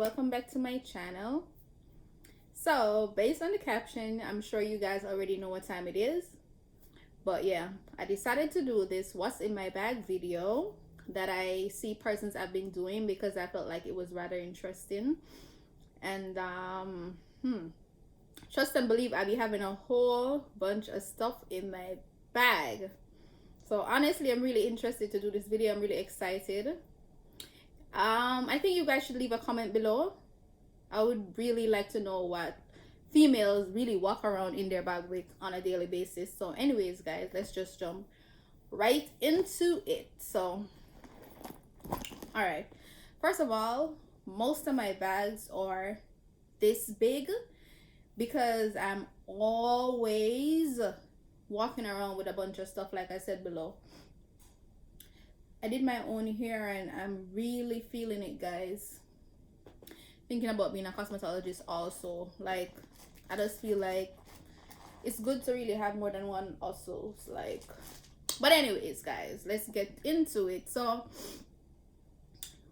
welcome back to my channel. So based on the caption, I'm sure you guys already know what time it is, but yeah, I decided to do this what's in my bag video that I see persons have been doing because I felt like it was rather interesting. And trust and believe, I'll be having a whole bunch of stuff in my bag. So honestly, I'm really interested to do this video. I'm really excited. I think you guys should leave a comment below. I would really like to know what females really walk around in their bag with on a daily basis. So anyways, guys, let's just jump right into it. So all right, first of all, most of my bags are this big because I'm always walking around with a bunch of stuff, like I said below. I did my own hair and I'm really feeling it, guys. Thinking about being a cosmetologist also. Like, I just feel like it's good to really have more than one also. Like, but anyways, guys, let's get into it. So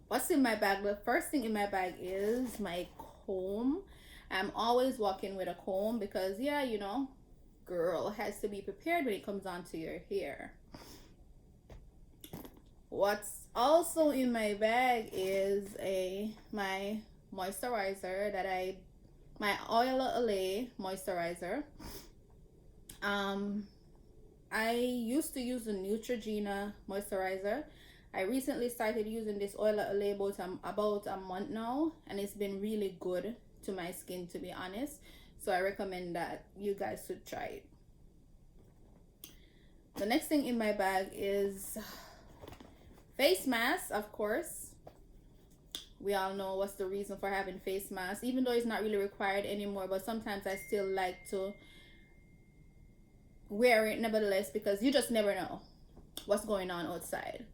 what's in my bag? The first thing in my bag is my comb. I'm always walking with a comb because, yeah, you know, girl has to be prepared when it comes on to your hair. What's also in my bag is my moisturizer that my Oil of Olay moisturizer. I used to use the Neutrogena moisturizer. I recently started using this Oil of Olay about a month now, and it's been really good to my skin, to be honest. So I recommend that you guys should try it. The next thing in my bag is face mask, of course. We all know what's the reason for having face masks, even though it's not really required anymore, but sometimes I still like to wear it nevertheless because you just never know what's going on outside.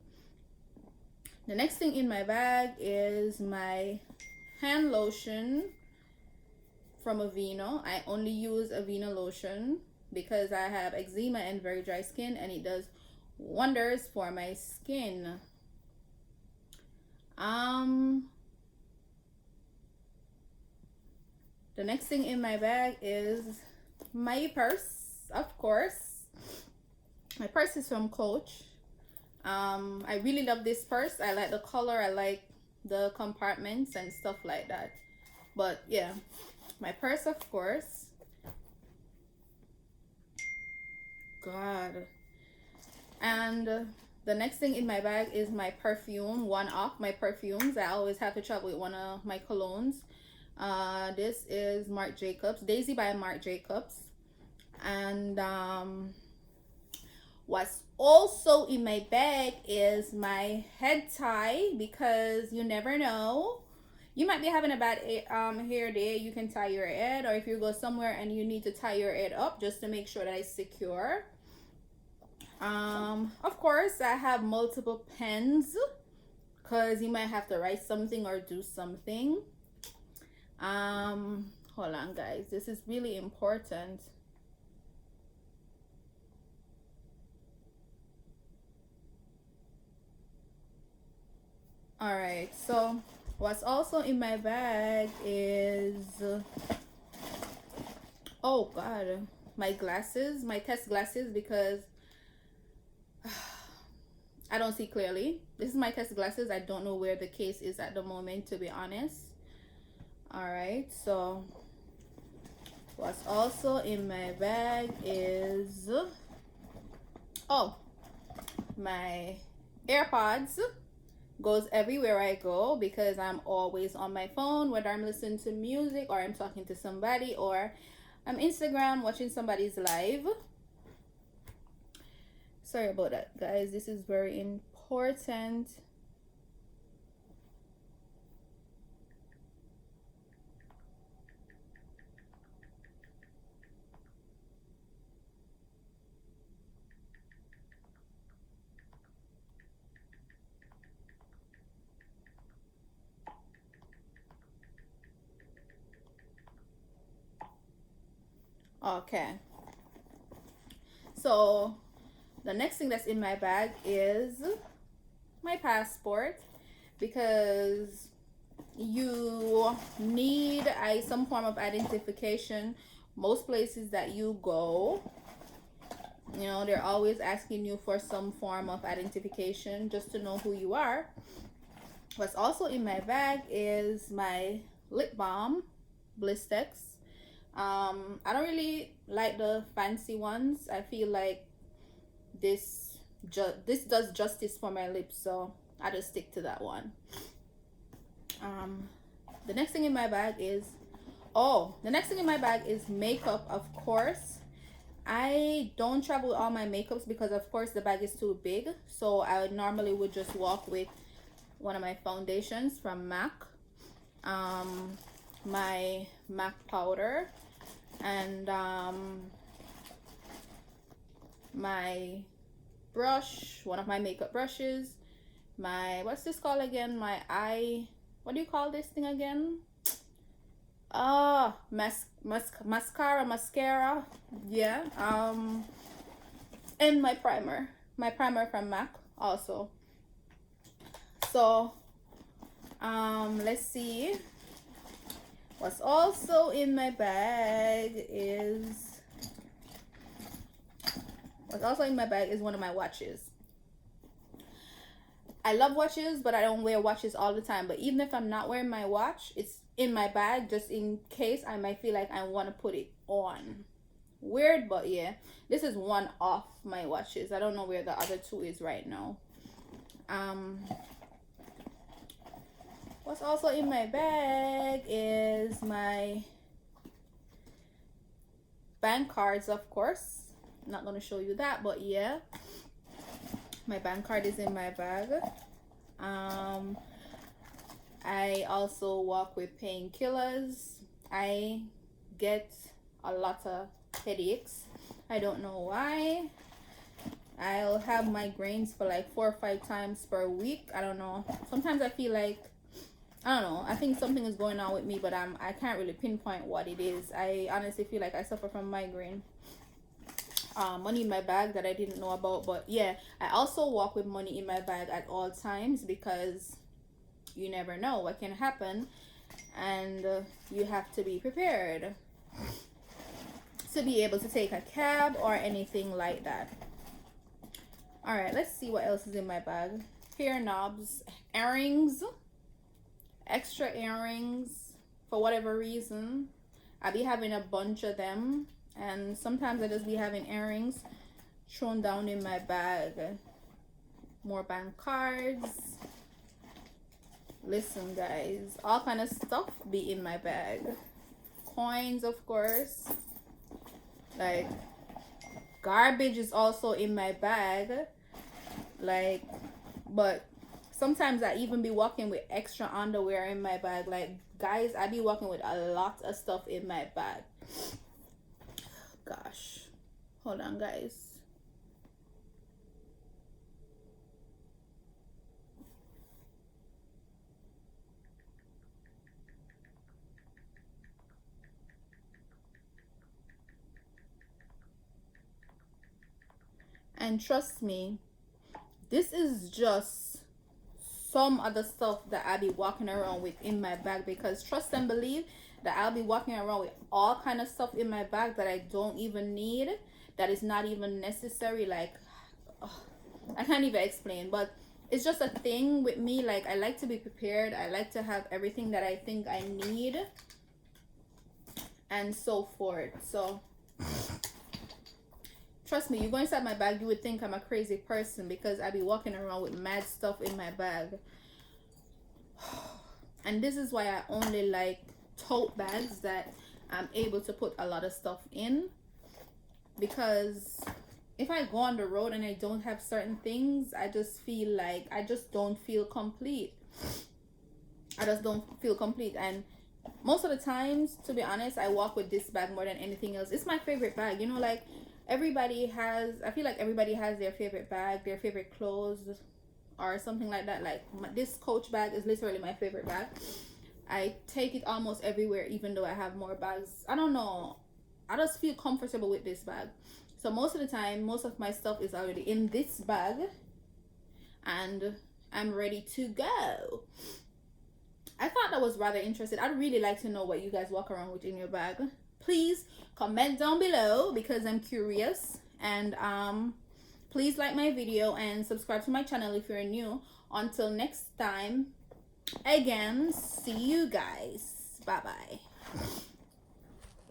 The next thing in my bag is my hand lotion from Aveeno. I only use Aveeno lotion because I have eczema and very dry skin, and it does wonders for my skin. The next thing in my bag is my purse, of course. My purse is from Coach. I really love this purse. I like the color. I like the compartments and stuff like that. But yeah, my purse, of course. God. And the next thing in my bag is my perfume, one of my perfumes. I always have to travel with one of my colognes. This is Marc Jacobs, Daisy by Marc Jacobs. And what's also in my bag is my head tie, because you never know, you might be having a bad hair day. You can tie your head, or if you go somewhere and you need to tie your head up just to make sure that it's secure. Of course, I have multiple pens because you might have to write something or do something. Hold on, guys, this is really important. All right, so what's also in my bag is, oh God, my glasses, my test glasses, because I don't see clearly. This is my test glasses. I don't know where the case is at the moment, to be honest. All right, so what's also in my bag is, oh, my AirPods. Goes everywhere I go because I'm always on my phone, whether I'm listening to music or I'm talking to somebody or I'm Instagram watching somebody's live. Sorry about that, guys. This is very important. Okay. So the next thing that's in my bag is my passport, because you need some form of identification. Most places that you go, you know, they're always asking you for some form of identification just to know who you are. What's also in my bag is my lip balm, Blistex. I don't really like the fancy ones. I feel like this does justice for my lips, so I just stick to that one. The next thing in my bag is makeup, of course. I don't travel with all my makeups because of course the bag is too big, so I normally would just walk with one of my foundations from MAC, my MAC powder, and my brush, one of my makeup brushes, my, what's this called again, my eye, what do you call this thing again? Mascara, yeah. And my primer from MAC also. So let's see what's also in my bag is one of my watches. I love watches, but I don't wear watches all the time. But even if I'm not wearing my watch, it's in my bag just in case I might feel like I want to put it on. Weird, but yeah. This is one of my watches. I don't know where the other two is right now. What's also in my bag is my bank cards, of course. I'm not going to show you that, but yeah. My bank card is in my bag. I also walk with painkillers. I get a lot of headaches. I don't know why. I'll have migraines for like 4 or 5 times per week. I don't know. Sometimes I feel like, I don't know, I think something is going on with me, but I can't really pinpoint what it is. I honestly feel like I suffer from migraine. Money in my bag that I didn't know about, but yeah, I also walk with money in my bag at all times because you never know what can happen, and you have to be prepared to be able to take a cab or anything like that. All right, let's see what else is in my bag. Hair knobs, earrings, extra earrings. For whatever reason, I be having a bunch of them, and sometimes I just be having earrings thrown down in my bag. More bank cards. Listen guys, all kind of stuff be in my bag. Coins, of course. Like garbage is also in my bag. Like, but sometimes I even be walking with extra underwear in my bag. Like guys, I be walking with a lot of stuff in my bag. Gosh, hold on guys. And trust me, this is just some other stuff that I be walking around with in my bag, because trust and believe that I'll be walking around with all kind of stuff in my bag that I don't even need, that is not even necessary. Like, I can't even explain, but it's just a thing with me. Like, I like to be prepared. I like to have everything that I think I need and so forth. So trust me, you go inside my bag, you would think I'm a crazy person because I be walking around with mad stuff in my bag. And this is why I only like tote bags that I'm able to put a lot of stuff in, because if I go on the road and I don't have certain things, I just feel like I just don't feel complete. I just don't feel complete. And most of the times, to be honest, I walk with this bag more than anything else. It's my favorite bag. You know, like everybody has, I feel like everybody has their favorite bag, their favorite clothes or something like that. Like this Coach bag is literally my favorite bag. I take it almost everywhere, even though I have more bags. I don't know, I just feel comfortable with this bag. So most of the time, most of my stuff is already in this bag and I'm ready to go. I thought that was rather interesting. I'd really like to know what you guys walk around with in your bag. Please comment down below because I'm curious. And please like my video and subscribe to my channel if you're new. Until next time, again, see you guys. Bye bye.